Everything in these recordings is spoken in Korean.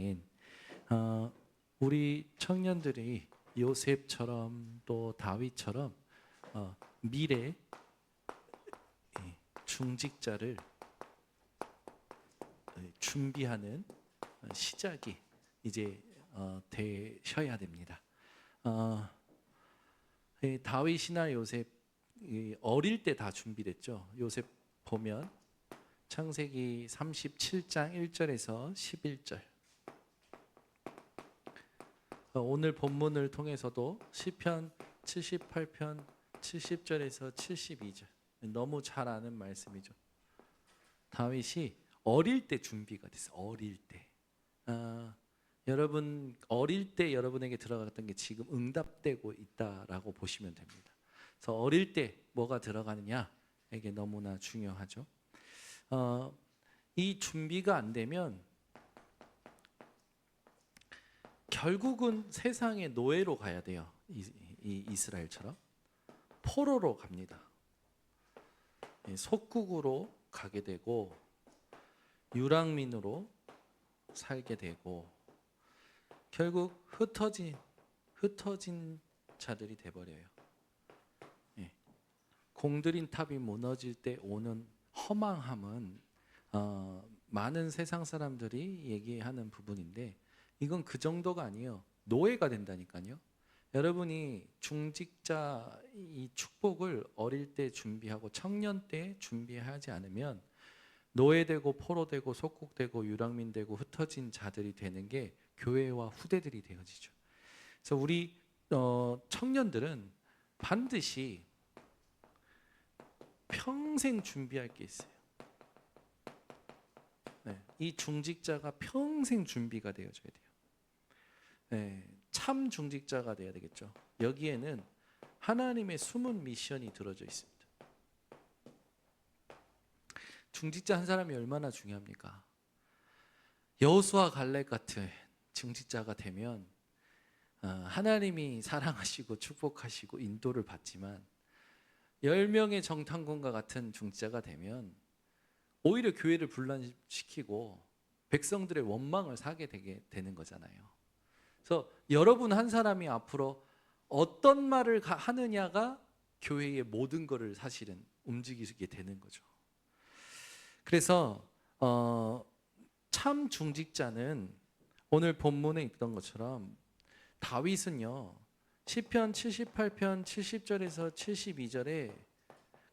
시간엔 우리 청년들이 요셉처럼 또 다윗처럼 미래 중직자를 준비하는 시작이 이제 되셔야 됩니다. 다윗이나 요셉 어릴 때 다 준비됐죠. 요셉 보면 창세기 37장 1절에서 11절. 오늘 본문을 통해서도 시편 78편 70절에서 72절 너무 잘 아는 말씀이죠. 다윗이 어릴 때 준비가 됐어요. 어릴 때. 여러분 어릴 때 여러분에게 들어갔던 게 지금 응답되고 있다라고 보시면 됩니다. 그래서 어릴 때 뭐가 들어가느냐 이게 너무나 중요하죠. 이 준비가 안 되면 결국은 세상의 노예로 가야 돼요. 이 이스라엘처럼 포로로 갑니다. 속국으로 가게 되고 유랑민으로 살게 되고 결국 흩어진 자들이 돼버려요. 공들인 탑이 무너질 때 오는 허망함은 많은 세상 사람들이 얘기하는 부분인데 이건 그 정도가 아니에요. 노예가 된다니까요. 여러분이 중직자 이 축복을 어릴 때 준비하고 청년 때 준비하지 않으면 노예되고 포로되고 속국되고 유랑민되고 흩어진 자들이 되는 게 교회와 후대들이 되어지죠. 그래서 우리 청년들은 반드시 평생 준비할 게 있어요. 이 중직자가 평생 준비가 되어져야 돼요. 참 중직자가 돼야 되겠죠. 여기에는 하나님의 숨은 미션이 들어져 있습니다. 중직자 한 사람이 얼마나 중요합니까? 여호수아 갈렙 같은 중직자가 되면 하나님이 사랑하시고 축복하시고 인도를 받지만 10명의 정탐꾼과 같은 중직자가 되면 오히려 교회를 분란시키고 백성들의 원망을 사게 되는 거잖아요. 그래서 여러분 한 사람이 앞으로 어떤 말을 하느냐가 교회의 모든 것을 사실은 움직이게 되는 거죠. 그래서 참 중직자는 오늘 본문에 있던 것처럼 다윗은요 시편 78편 70절에서 72절에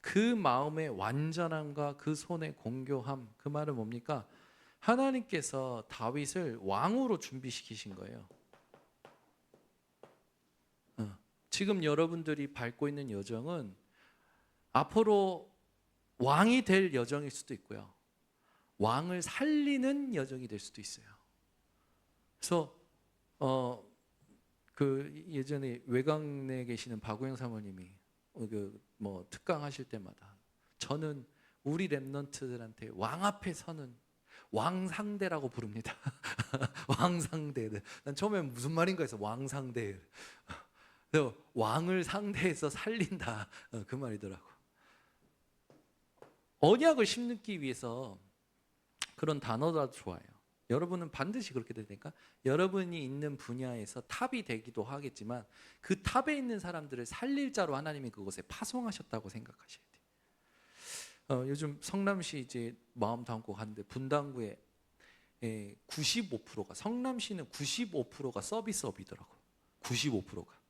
그 마음의 완전함과 그 손의 공교함, 그 말은 뭡니까? 하나님께서 다윗을 왕으로 준비시키신 거예요. 지금 여러분들이 밟고 있는 여정은 앞으로 왕이 될 여정일 수도 있고요. 왕을 살리는 여정이 될 수도 있어요. 그래서 그 예전에 외곽내에 계시는 박우영 사모님이 특강 하실 때마다 저는 우리 랩런트들한테 왕 앞에 서는 왕상대라고 부릅니다. 왕상대. 난 처음에 무슨 말인가 해서 왕상대. 왕을 상대해서 살린다. 그 말이더라고. 언약을 심기 위해서 그런 단어도 좋아요. 여러분은 반드시 그렇게 되니까 여러분이 있는 분야에서 탑이 되기도 하겠지만 그 탑에 있는 사람들을 살릴 자로 하나님이 그곳에 파송하셨다고 생각하셔야 돼요. 요즘 성남시 이제 마음 담고 가는데 분당구에 95%가 성남시는 95%가 서비스업이더라고. 95%가.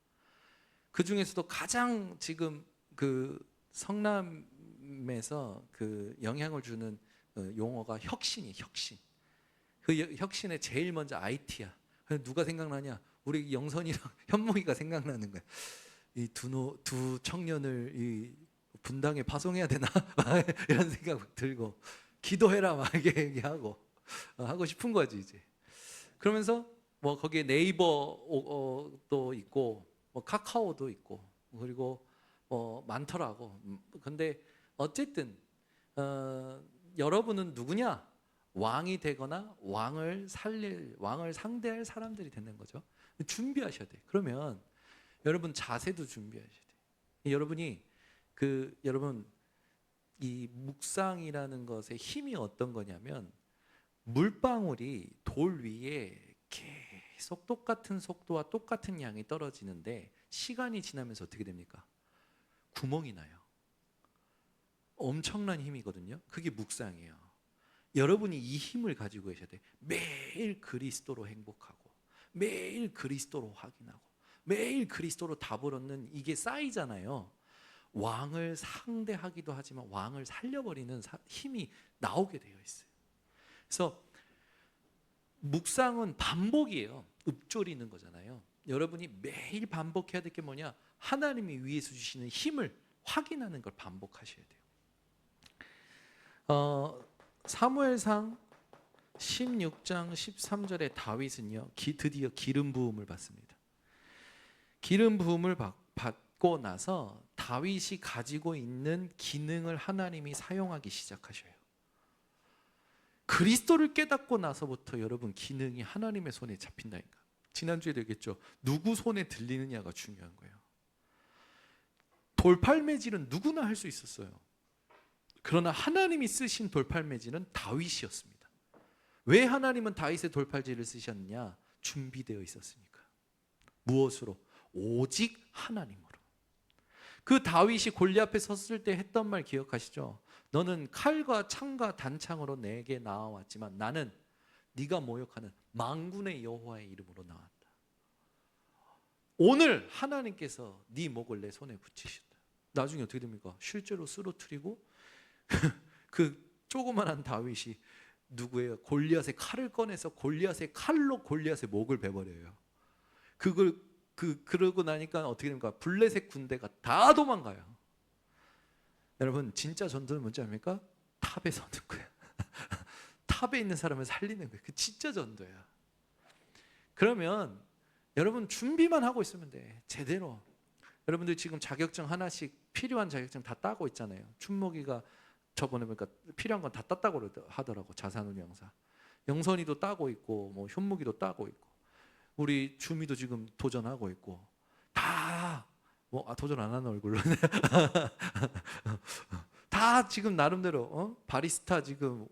그 중에서도 가장 지금 그 성남에서 그 영향을 주는 용어가 혁신이 혁신. 그 혁신에 제일 먼저 IT야. 누가 생각나냐? 우리 영선이랑 현몽이가 생각나는 거야. 이 두 청년을 이 분당에 파송해야 되나? 이런 생각 들고 기도해라 막 얘기하고 하고 싶은 거지 이제. 그러면서 뭐 거기에 네이버도 있고 뭐 카카오도 있고 그리고 많더라고. 근데 어쨌든 여러분은 누구냐? 왕이 되거나 왕을 상대할 사람들이 되는 거죠. 준비하셔야 돼. 그러면 여러분 자세도 준비하셔야 돼. 여러분 이 묵상이라는 것의 힘이 어떤 거냐면 물방울이 돌 위에 계속 똑같은 속도와 똑같은 양이 떨어지는데 시간이 지나면서 어떻게 됩니까? 구멍이 나요. 엄청난 힘이거든요. 그게 묵상이에요. 여러분이 이 힘을 가지고 계셔야 돼. 매일 그리스도로 행복하고 매일 그리스도로 확인하고 매일 그리스도로 답을 얻는 이게 쌓이잖아요. 왕을 상대하기도 하지만 왕을 살려버리는 힘이 나오게 되어 있어요. 그래서 묵상은 반복이에요. 읊조리는 거잖아요. 여러분이 매일 반복해야 될 게 뭐냐? 하나님이 위에서 주시는 힘을 확인하는 걸 반복하셔야 돼요. 사무엘상 16장 13절에 다윗은요 드디어 기름 부음을 받습니다. 기름 부음을 받고 나서 다윗이 가지고 있는 기능을 하나님이 사용하기 시작하셔요. 그리스도를 깨닫고 나서부터 여러분 기능이 하나님의 손에 잡힌다니까. 지난주에도 얘기했죠. 누구 손에 들리느냐가 중요한 거예요. 돌팔매질은 누구나 할 수 있었어요. 그러나 하나님이 쓰신 돌팔매질은 다윗이었습니다. 왜 하나님은 다윗의 돌팔질을 쓰셨느냐? 준비되어 있었으니까. 무엇으로? 오직 하나님으로. 그 다윗이 골리앗 앞에 섰을 때 했던 말 기억하시죠? 너는 칼과 창과 단창으로 내게 나와왔지만 나는 네가 모욕하는 만군의 여호와의 이름으로 나왔다. 오늘 하나님께서 네 목을 내 손에 붙이셨다. 나중에 어떻게 됩니까? 실제로 쓰러뜨리고 그 조그만한 다윗이 누구예요? 골리앗의 칼을 꺼내서 골리앗의 칼로 골리앗의 목을 베버려요. 그러고 나니까 어떻게 됩니까? 블레셋 군대가 다 도망가요. 여러분 진짜 전도는 뭔지 압니까? 탑에 서는 거야. 탑에 있는 사람을 살리는 거예요. 그 진짜 전도야. 그러면 여러분 준비만 하고 있으면 돼. 제대로. 여러분들 지금 자격증 하나씩 필요한 자격증 다 따고 있잖아요. 춘목이가 저번에 보니까 필요한 건 다 땄다고 하더라고. 자산운용사. 영선이도 따고 있고 뭐 현무기도 따고 있고 우리 주미도 지금 도전하고 있고 다 도전 안 하는 얼굴로 다 지금 나름대로 바리스타 지금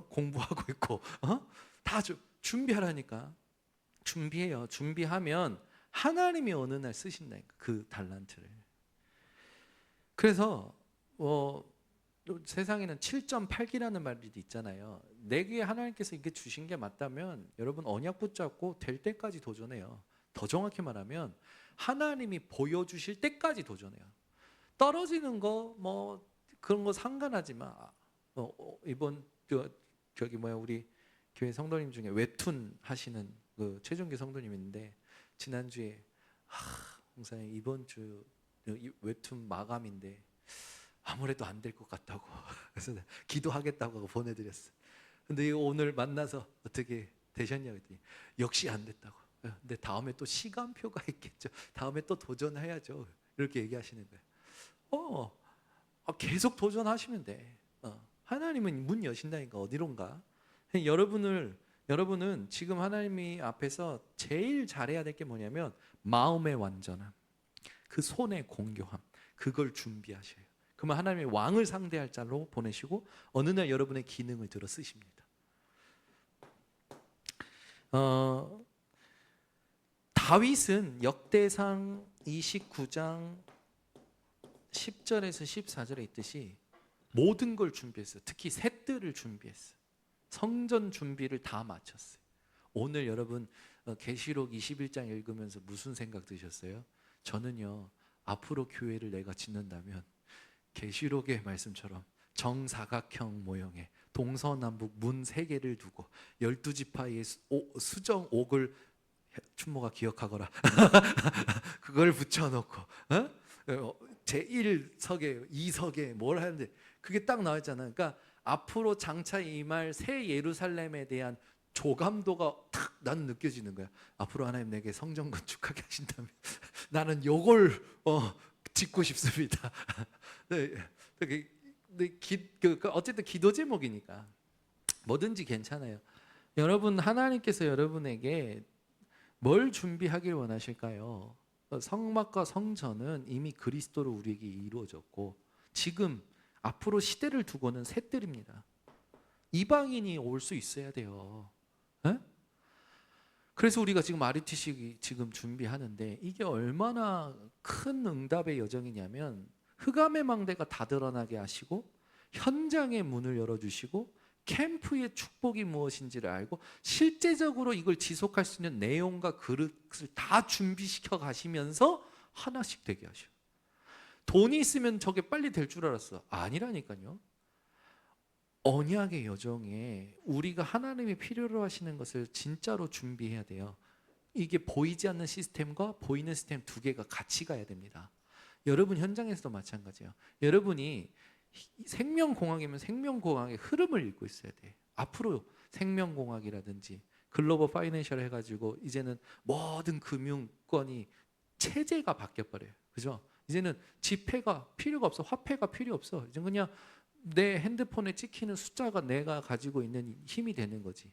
공부하고 있고 다 준비하라니까. 준비해요. 준비하면 하나님이 어느 날 쓰신다니까 그 달란트를. 그래서 세상에는 7.8기라는 말이 있잖아요. 내게 하나님께서 이게 주신 게 맞다면 여러분 언약 붙잡고 될 때까지 도전해요. 더 정확히 말하면 하나님이 보여주실 때까지 도전해요. 떨어지는 거 뭐 그런 거 상관하지 마. 이번 저기 우리 교회 성도님 중에 웹툰 하시는 그 최종기 성도님 있는데 지난주에 목사님 이번 주 웹툰 마감인데 아무래도 안 될 것 같다고 그래서 기도하겠다고 하고 보내드렸어요. 근데 오늘 만나서 어떻게 되셨냐고 했더니 역시 안 됐다고. 근데 다음에 또 시간표가 있겠죠. 다음에 또 도전해야죠. 이렇게 얘기하시는 거예요. 계속 도전하시면 돼. 하나님은 문 여신다니까 어디론가. 여러분은 지금 하나님이 앞에서 제일 잘해야 될 게 뭐냐면 마음의 완전함, 그 손의 공교함, 그걸 준비하셔요. 그러면 하나님의 왕을 상대할 자로 보내시고 어느 날 여러분의 기능을 들어 쓰십니다. 다윗은 역대상 29장 10절에서 14절에 있듯이 모든 걸 준비했어요. 특히 셋들을 준비했어요. 성전 준비를 다 마쳤어요. 오늘 여러분 계시록 21장 읽으면서 무슨 생각 드셨어요? 저는요 앞으로 교회를 내가 짓는다면 계시록의 말씀처럼 정사각형 모형의 동서남북 문 3개를 두고 12지파의 수정 옥을 춘모가 기억하거라. 그걸 붙여놓고 제1석에 2석에 뭘 하는데 그게 딱 나와있잖아요. 그러니까 앞으로 장차 임할 새 예루살렘에 대한 조감도가 탁 난 느껴지는 거야. 앞으로 하나님 내게 성전 건축하게 하신다면 나는 요걸 짓고 싶습니다. 어쨌든 기도 제목이니까 뭐든지 괜찮아요. 여러분 하나님께서 여러분에게 뭘 준비하길 원하실까요? 성막과 성전은 이미 그리스도로 우리에게 이루어졌고 지금 앞으로 시대를 두고는 셋들입니다. 이방인이 올 수 있어야 돼요. 에? 그래서 우리가 지금 RUTC 지금 준비하는데 이게 얼마나 큰 응답의 여정이냐면 흑암의 망대가 다 드러나게 하시고 현장의 문을 열어주시고 캠프의 축복이 무엇인지를 알고 실제적으로 이걸 지속할 수 있는 내용과 그릇을 다 준비시켜 가시면서 하나씩 되게 하셔. 돈이 있으면 저게 빨리 될 줄 알았어. 아니라니까요. 언약의 여정에 우리가 하나님이 필요로 하시는 것을 진짜로 준비해야 돼요. 이게 보이지 않는 시스템과 보이는 시스템 두 개가 같이 가야 됩니다. 여러분 현장에서도 마찬가지예요. 여러분이 생명공학이면 생명공학의 흐름을 읽고 있어야 돼. 앞으로 생명공학이라든지 글로벌 파이낸셜 해가지고 이제는 모든 금융권이 체제가 바뀌어버려요. 그죠? 이제는 지폐가 필요가 없어. 화폐가 필요 없어. 이제 그냥 내 핸드폰에 찍히는 숫자가 내가 가지고 있는 힘이 되는 거지.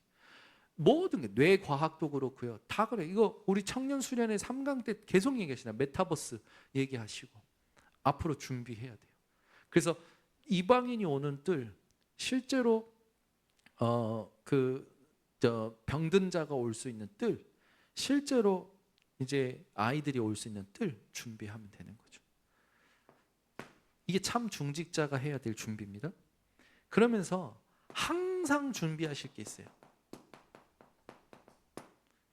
모든 게 뇌과학도 그렇고요. 다 그래. 이거 우리 청년 수련회 3강 때 계속 얘기하시나 메타버스 얘기하시고 앞으로 준비해야 돼요. 그래서 이방인이 오는 뜰 실제로 병든 자가 올 수 있는 뜰 실제로 이제 아이들이 올 수 있는 뜰 준비하면 되는 거죠. 이게 참 중직자가 해야 될 준비입니다. 그러면서 항상 준비하실 게 있어요.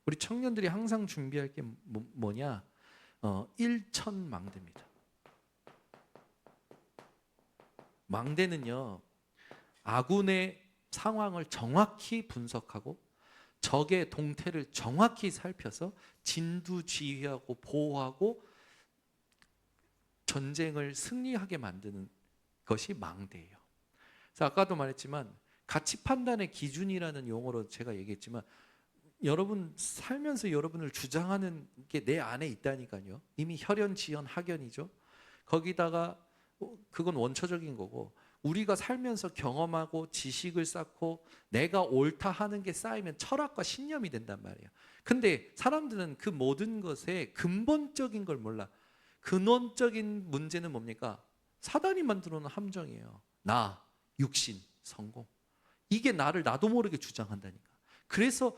우리 청년들이 항상 준비할 게 뭐냐? 일천망대입니다. 망대는요, 아군의 상황을 정확히 분석하고 적의 동태를 정확히 살펴서 진두지휘하고 보호하고 전쟁을 승리하게 만드는 것이 망대예요. 그래서 아까도 말했지만 가치 판단의 기준이라는 용어로 제가 얘기했지만 여러분 살면서 여러분을 주장하는 게 내 안에 있다니까요. 이미 혈연, 지연, 학연이죠. 거기다가 그건 원초적인 거고 우리가 살면서 경험하고 지식을 쌓고 내가 옳다 하는 게 쌓이면 철학과 신념이 된단 말이에요. 근데 사람들은 그 모든 것의 근본적인 걸 몰라. 근원적인 문제는 뭡니까? 사단이 만들어 놓은 함정이에요. 나, 육신, 성공. 이게 나를 나도 모르게 주장한다니까. 그래서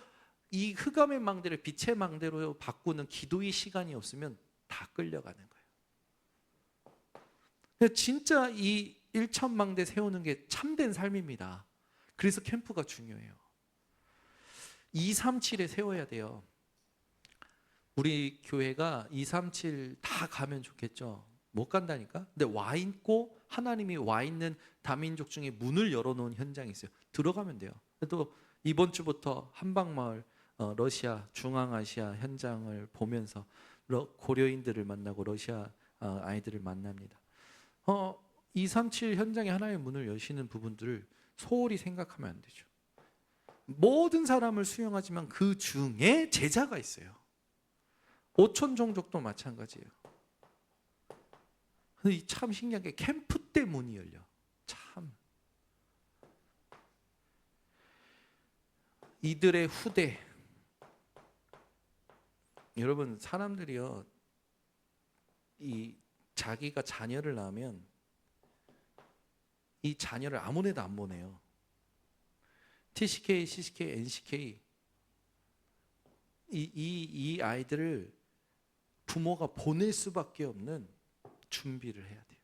이 흑암의 망대를 빛의 망대로 바꾸는 기도의 시간이 없으면 다 끌려가는 거예요. 진짜 이 일천망대 세우는 게 참된 삶입니다. 그래서 캠프가 중요해요. 237에 세워야 돼요. 우리 교회가 237 다 가면 좋겠죠. 못 간다니까. 근데 와 있고 하나님이 와 있는 다민족 중에 문을 열어놓은 현장이 있어요. 들어가면 돼요. 또 이번 주부터 한방마을 러시아 중앙아시아 현장을 보면서 고려인들을 만나고 러시아 아이들을 만납니다. 237 현장에 하나님의 문을 여시는 부분들을 소홀히 생각하면 안 되죠. 모든 사람을 수용하지만 그 중에 제자가 있어요. 오촌 종족도 마찬가지예요. 근데 참 신기한 게 캠프 때 문이 열려. 참. 이들의 후대. 여러분 사람들이요. 이 자기가 자녀를 낳으면 이 자녀를 아무데도 안 보내요. TCK, CCK, NCK 이 아이들을 부모가 보낼 수밖에 없는 준비를 해야 돼요.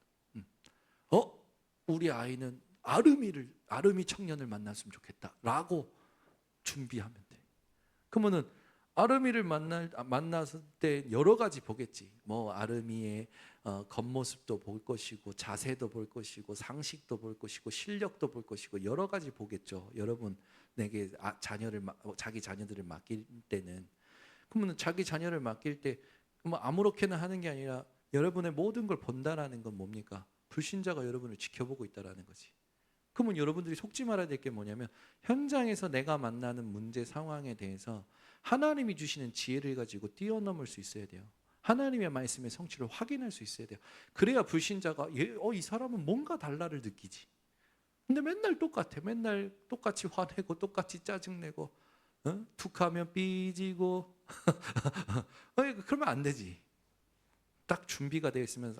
우리 아이는 아름이 청년을 만났으면 좋겠다라고 준비하면 돼. 그러면은 아름이를 만났을 때 여러 가지 보겠지. 뭐 아름이의 겉모습도 볼 것이고 자세도 볼 것이고 상식도 볼 것이고 실력도 볼 것이고 여러 가지 보겠죠. 여러분 내게 자기 자녀들을 맡길 때는 그러면 자기 자녀를 맡길 때 뭐 아무렇게나 하는 게 아니라 여러분의 모든 걸 본다라는 건 뭡니까? 불신자가 여러분을 지켜보고 있다라는 거지. 그러면 여러분들이 속지 말아야 될 게 뭐냐면 현장에서 내가 만나는 문제 상황에 대해서 하나님이 주시는 지혜를 가지고 뛰어넘을 수 있어야 돼요. 하나님의 말씀의 성취를 확인할 수 있어야 돼요. 그래야 불신자가 이 사람은 뭔가 달라를 느끼지. 근데 맨날 똑같아. 맨날 똑같이 화내고 똑같이 짜증내고 툭하면 삐지고 그러면 안 되지. 딱 준비가 되어 있으면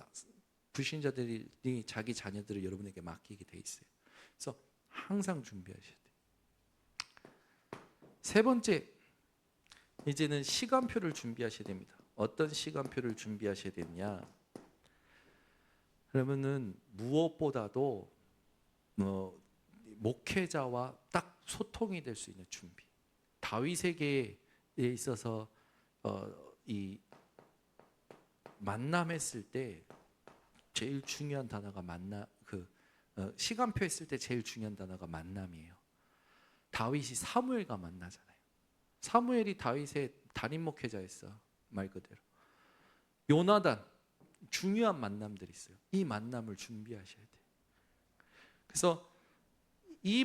불신자들이 자기 자녀들을 여러분에게 맡기게 돼 있어요. 그래서 항상 준비하셔야 돼요. 세 번째, 이제는 시간표를 준비하셔야 됩니다. 어떤 시간표를 준비하셔야 되냐? 그러면은 무엇보다도 목회자와 딱 소통이 될 수 있는 준비. 다윗에게 있어서 이 만남했을 때 제일 중요한 단어가 시간표 했을 때 제일 중요한 단어가 만남이에요. 다윗이 사무엘과 만나잖아요. 사무엘이 다윗의 단임 목회자였어, 말 그대로. 요나단, 중요한 만남들이 있어요. 이 만남을 준비하셔야 돼요. 그래서 이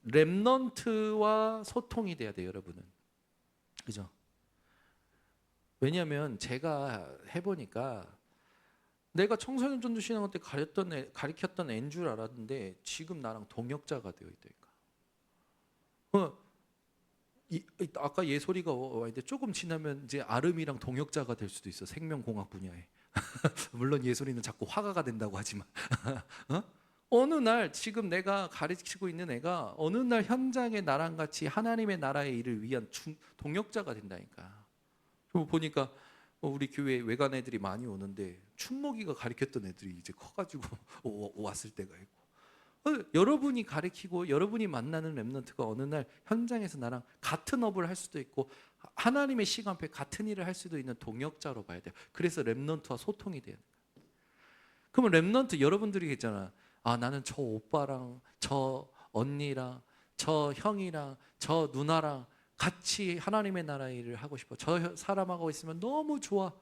렘넌트와 소통이 돼야 돼요, 여러분은. 그죠? 왜냐하면 제가 해보니까 내가 청소년 전도 신앙 때 가르쳤던 애인 줄 알았는데 지금 나랑 동역자가 되어 있다니까. 아까 예솔이가 와있는데 조금 지나면 이제 아름이랑 동역자가 될 수도 있어. 생명공학 분야에. 물론 예솔이는 자꾸 화가가 된다고 하지만 어느 날 지금 내가 가르치고 있는 애가 어느 날 현장에 나랑 같이 하나님의 나라의 일을 위한 동역자가 된다니까. 보니까 우리 교회 외간 애들이 많이 오는데 춘목이가 가르쳤던 애들이 이제 커가지고 왔을 때가 있고, 여러분이 가르치고 여러분이 만나는 렘넌트가 어느 날 현장에서 나랑 같은 업을 할 수도 있고 하나님의 시간표에 같은 일을 할 수도 있는 동역자로 봐야 돼요. 그래서 렘넌트와 소통이 돼요. 그러면 렘넌트 여러분들이 있잖아. 아, 나는 저 오빠랑 저 언니랑 저 형이랑 저 누나랑 같이 하나님의 나라 일을 하고 싶어. 저 사람하고 있으면 너무 좋아.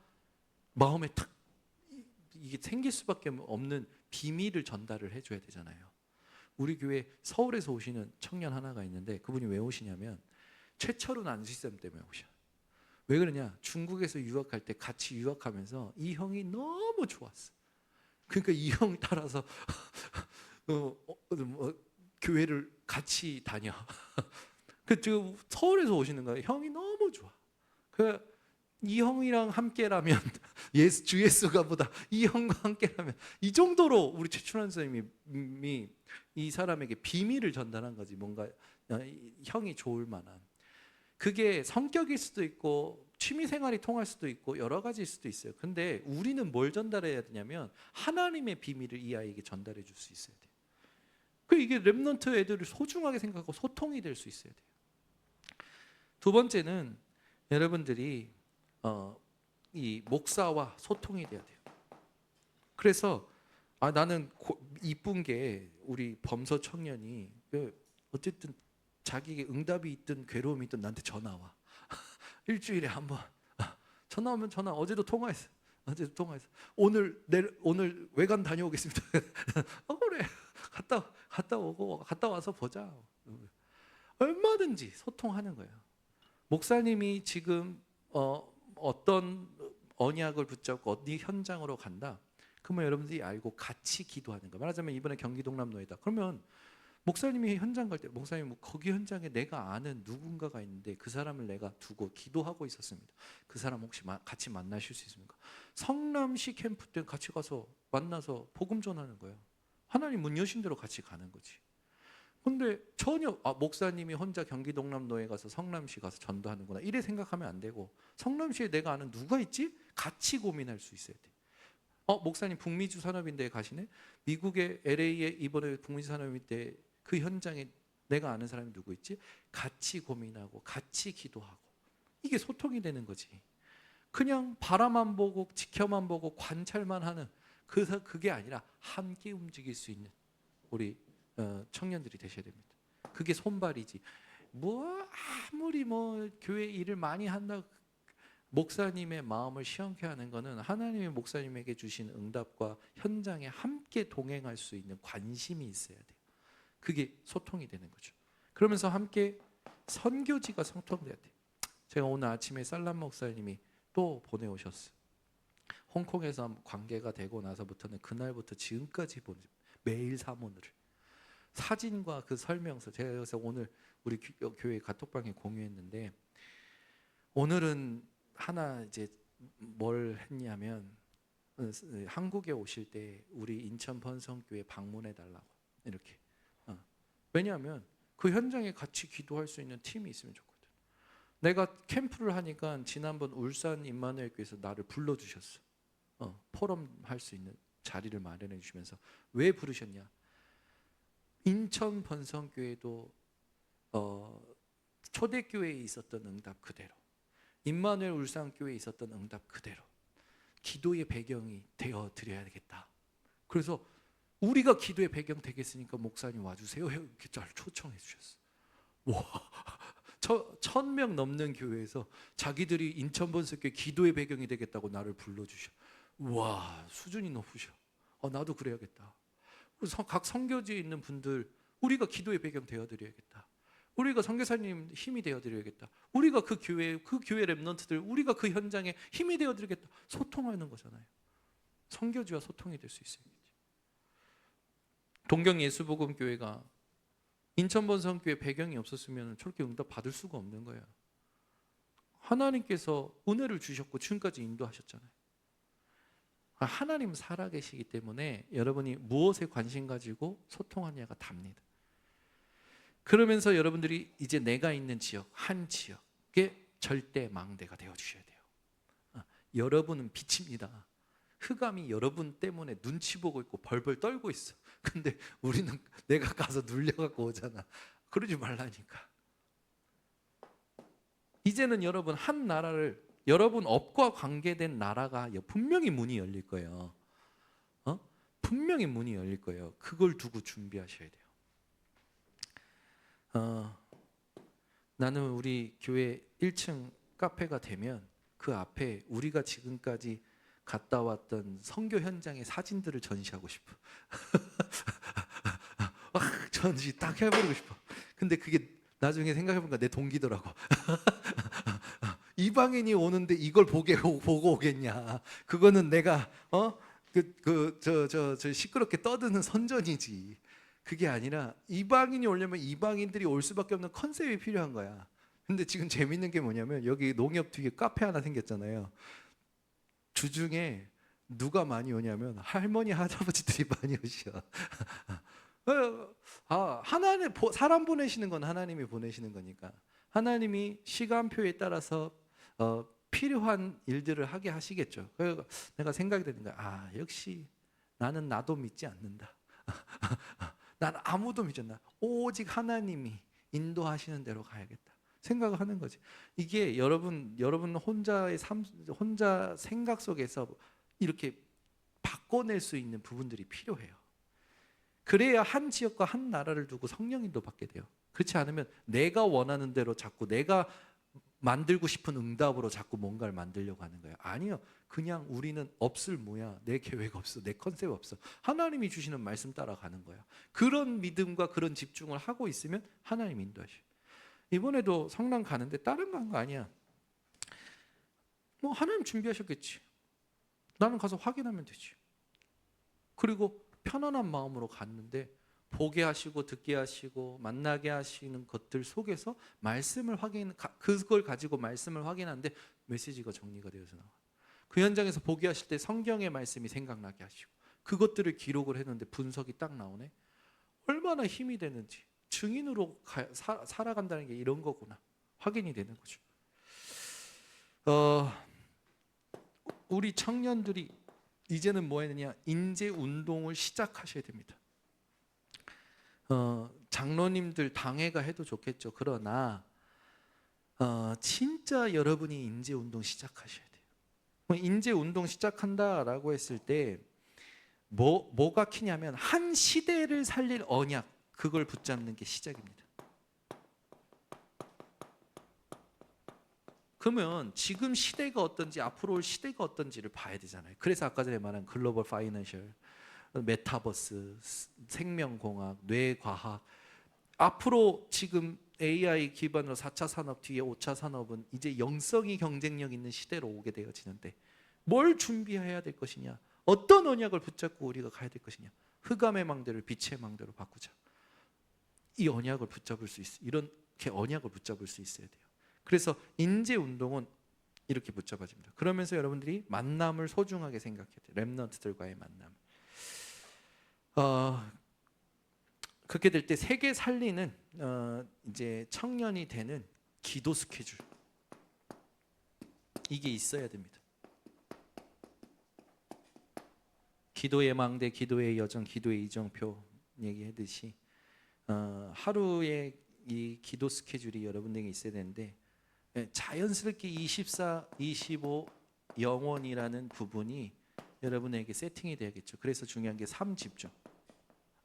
마음에 탁 이게 생길 수밖에 없는 비밀을 전달을 해줘야 되잖아요. 우리 교회 서울에서 오시는 청년 하나가 있는데 그분이 왜 오시냐면 최철훈 안시쌤 때문에 오셔. 왜 그러냐? 중국에서 유학할 때 같이 유학하면서 이 형이 너무 좋았어. 그러니까 이 형 따라서 교회를 같이 다녀. 지금 서울에서 오시는 거예요. 형이 너무 좋아. 이 형이랑 함께라면 주 예수가 보다 이 형과 함께라면 이 정도로 우리 최춘환 선생님이 이 사람에게 비밀을 전달한 거지. 뭔가 형이 좋을 만한. 그게 성격일 수도 있고 취미 생활이 통할 수도 있고 여러 가지일 수도 있어요. 근데 우리는 뭘 전달해야 되냐면 하나님의 비밀을 이 아이에게 전달해 줄 수 있어야 돼요. 이게 렘넌트 애들을 소중하게 생각하고 소통이 될 수 있어야 돼요. 두 번째는 여러분들이 이 목사와 소통이 돼야 돼요. 그래서 나는 이쁜 게 우리 범서 청년이 어쨌든 자기에게 응답이 있든 괴로움이 있든 나한테 전화 와. 일주일에 한 번. 전화 오면 전화. 어제도 통화했어. 오늘 외관 다녀오겠습니다. 그래. 갔다 와서 보자. 얼마든지 소통하는 거예요. 목사님이 지금 어떤 언약을 붙잡고 어디 현장으로 간다. 그러면 여러분들이 알고 같이 기도하는 거. 말하자면 이번에 경기 동남로이다. 그러면 목사님이 현장 갈 때 목사님 거기 현장에 내가 아는 누군가가 있는데 그 사람을 내가 두고 기도하고 있었습니다. 그 사람 혹시 같이 만나실 수 있습니까? 성남시 캠프 때 같이 가서 만나서 복음 전하는 거예요. 하나님 문 여신 대로 같이 가는 거지. 근데 전혀 목사님이 혼자 경기 동남로에 가서 성남시 가서 전도하는구나 이래 생각하면 안 되고, 성남시에 내가 아는 누가 있지? 같이 고민할 수 있어야 돼. 목사님 북미주 산업인대에 가시네? 미국의 LA에 이번에 북미주 산업인대 그 현장에 내가 아는 사람이 누구 있지? 같이 고민하고 같이 기도하고. 이게 소통이 되는 거지. 그냥 바라만 보고 지켜만 보고 관찰만 하는 그게 아니라 함께 움직일 수 있는 우리 청년들이 되셔야 됩니다. 그게 손발이지. 아무리 교회 일을 많이 한다 목사님의 마음을 시원케 하는 것은 하나님의 목사님에게 주신 응답과 현장에 함께 동행할 수 있는 관심이 있어야 돼요. 그게 소통이 되는 거죠. 그러면서 함께 선교지가 소통돼야 돼요. 제가 오늘 아침에 살람 목사님이 또 보내오셨어요. 홍콩에서 관계가 되고 나서부터는 그날부터 지금까지 매일 사모를 사진과 그 설명서, 제가 그래서 오늘 우리 교회 카톡방에 공유했는데, 오늘은 하나 이제 뭘 했냐면 한국에 오실 때 우리 인천 번성교회 방문해 달라고 이렇게. 왜냐하면 그 현장에 같이 기도할 수 있는 팀이 있으면 좋거든. 내가 캠프를 하니까 지난번 울산 임마누엘 교회에서 나를 불러주셨어. 포럼 할 수 있는 자리를 마련해 주시면서 왜 부르셨냐? 인천 번성교회도 초대교회에 있었던 응답 그대로, 임마누엘 울산교회에 있었던 응답 그대로 기도의 배경이 되어 드려야겠다. 그래서 우리가 기도의 배경 되겠으니까 목사님 와주세요 이렇게 잘 초청해 주셨어. 와, 1,000명 넘는 교회에서 자기들이 인천 번석교회 기도의 배경이 되겠다고 나를 불러주셔. 와, 수준이 높으셔. 나도 그래야겠다. 그래서 각 선교지에 있는 분들 우리가 기도의 배경 되어드려야겠다. 우리가 선교사님 힘이 되어드려야겠다. 우리가 그 교회 랩런트들 우리가 그 현장에 힘이 되어드리겠다. 소통하는 거잖아요. 선교지와 소통이 될 수 있어야겠지. 동경예수복음교회가 인천번성교회 배경이 없었으면 저렇게 응답 받을 수가 없는 거예요. 하나님께서 은혜를 주셨고 지금까지 인도하셨잖아요. 하나님 살아계시기 때문에 여러분이 무엇에 관심 가지고 소통하냐가 답니다. 그러면서 여러분들이 이제 내가 있는 지역, 한 지역에 절대 망대가 되어주셔야 돼요. 여러분은 빛입니다. 흑암이 여러분 때문에 눈치 보고 있고 벌벌 떨고 있어. 근데 우리는 내가 가서 눌려갖고 오잖아. 그러지 말라니까. 이제는 여러분 한 나라를, 여러분 업과 관계된 나라가 분명히 문이 열릴 거예요. 분명히 문이 열릴 거예요. 그걸 두고 준비하셔야 돼요. 나는 우리 교회 1층 카페가 되면 그 앞에 우리가 지금까지 갔다 왔던 선교 현장의 사진들을 전시하고 싶어. 전시 딱 해버리고 싶어. 근데 그게 나중에 생각해보니까 내 동기더라고. 이방인이 오는데 이걸 보고 오겠냐? 그거는 내가 저 시끄럽게 떠드는 선전이지. 그게 아니라 이방인이 오려면 이방인들이 올 수밖에 없는 컨셉이 필요한 거야. 근데 지금 재밌는 게 뭐냐면 여기 농협 뒤에 카페 하나 생겼잖아요. 주중에 누가 많이 오냐면 할머니 할아버지들이 많이 오셔. 하나님 사람 보내시는 건 하나님이 보내시는 거니까 하나님이 시간표에 따라서 필요한 일들을 하게 하시겠죠. 그래서 내가 생각이 드는 거야. 역시 나는 나도 믿지 않는다. 난 아무도 믿지 않는다. 오직 하나님이 인도하시는 대로 가야겠다. 생각을 하는 거지. 이게 여러분 혼자의 혼자 생각 속에서 이렇게 바꿔낼 수 있는 부분들이 필요해요. 그래야 한 지역과 한 나라를 두고 성령인도 받게 돼요. 그렇지 않으면 내가 원하는 대로 자꾸 내가 만들고 싶은 응답으로 자꾸 뭔가를 만들려고 하는 거예요. 아니요. 그냥 우리는 없을 뭐야. 내 계획 없어. 내 컨셉 없어. 하나님이 주시는 말씀 따라가는 거야. 그런 믿음과 그런 집중을 하고 있으면 하나님 인도하셔. 이번에도 성남 가는데 다른 거 한 거 아니야. 뭐 하나님 준비하셨겠지. 나는 가서 확인하면 되지. 그리고 편안한 마음으로 갔는데 보게 하시고 듣게 하시고 만나게 하시는 것들 속에서 말씀을 그걸 가지고 말씀을 확인하는데 메시지가 정리가 되어서 나와. 그 현장에서 보게 하실 때 성경의 말씀이 생각나게 하시고 그것들을 기록을 했는데 분석이 딱 나오네. 얼마나 힘이 되는지 증인으로 살아간다는 게 이런 거구나 확인이 되는 거죠. 우리 청년들이 이제는 뭐 했느냐, 인재 운동을 시작하셔야 됩니다. 장로님들 당회가 해도 좋겠죠. 그러나 진짜 여러분이 인재 운동 시작하셔야 돼요. 인재 운동 시작한다라고 했을 때 뭐가 키냐면 한 시대를 살릴 언약, 그걸 붙잡는 게 시작입니다. 그러면 지금 시대가 어떤지 앞으로 올 시대가 어떤지를 봐야 되잖아요. 그래서 아까 전에 말한 글로벌 파이낸셜, 메타버스, 생명공학, 뇌과학, 앞으로 지금 AI 기반으로 4차 산업 뒤에 5차 산업은 이제 영성이 경쟁력 있는 시대로 오게 되어지는데 뭘 준비해야 될 것이냐, 어떤 언약을 붙잡고 우리가 가야 될 것이냐. 흑암의 망대를 빛의 망대로 바꾸자. 이 언약을 붙잡을 수 있어. 이렇게 언약을 붙잡을 수 있어야 돼요. 그래서 인재 운동은 이렇게 붙잡아집니다. 그러면서 여러분들이 만남을 소중하게 생각해야 돼요. 렘넌트들과의 만남. 그렇게 될 때 세계 살리는 이제 청년이 되는 기도 스케줄. 이게 있어야 됩니다. 기도의 망대, 기도의 여정, 기도의 이정표 얘기하듯이 하루에 이 기도 스케줄이 여러분에게 있어야 되는데 자연스럽게 24, 25 영원이라는 부분이 여러분에게 세팅이 돼야겠죠. 그래서 중요한 게 3집중.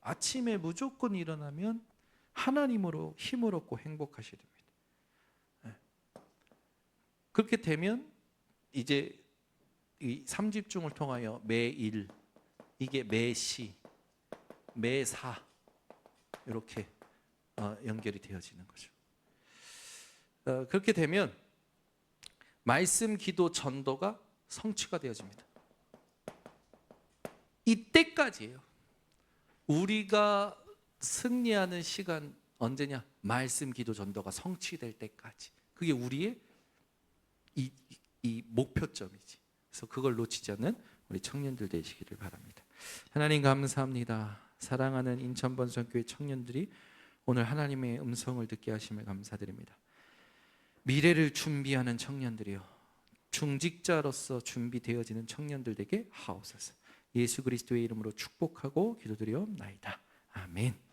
아침에 무조건 일어나면 하나님으로 힘을 얻고 행복하셔야 됩니다. 그렇게 되면 이제 이 3집중을 통하여 매일, 이게 매시, 매사 이렇게 연결이 되어지는 거죠. 그렇게 되면 말씀, 기도, 전도가 성취가 되어집니다. 이때까지예요. 우리가 승리하는 시간 언제냐? 말씀, 기도, 전도가 성취될 때까지. 그게 우리의 이 목표점이지. 그래서 그걸 놓치지 않는 우리 청년들 되시기를 바랍니다. 하나님 감사합니다. 사랑하는 인천번성교회 청년들이 오늘 하나님의 음성을 듣게 하심을 감사드립니다. 미래를 준비하는 청년들이요, 중직자로서 준비되어지는 청년들 되게 하옵소서. 예수 그리스도의 이름으로 축복하고 기도드리옵나이다. 아멘.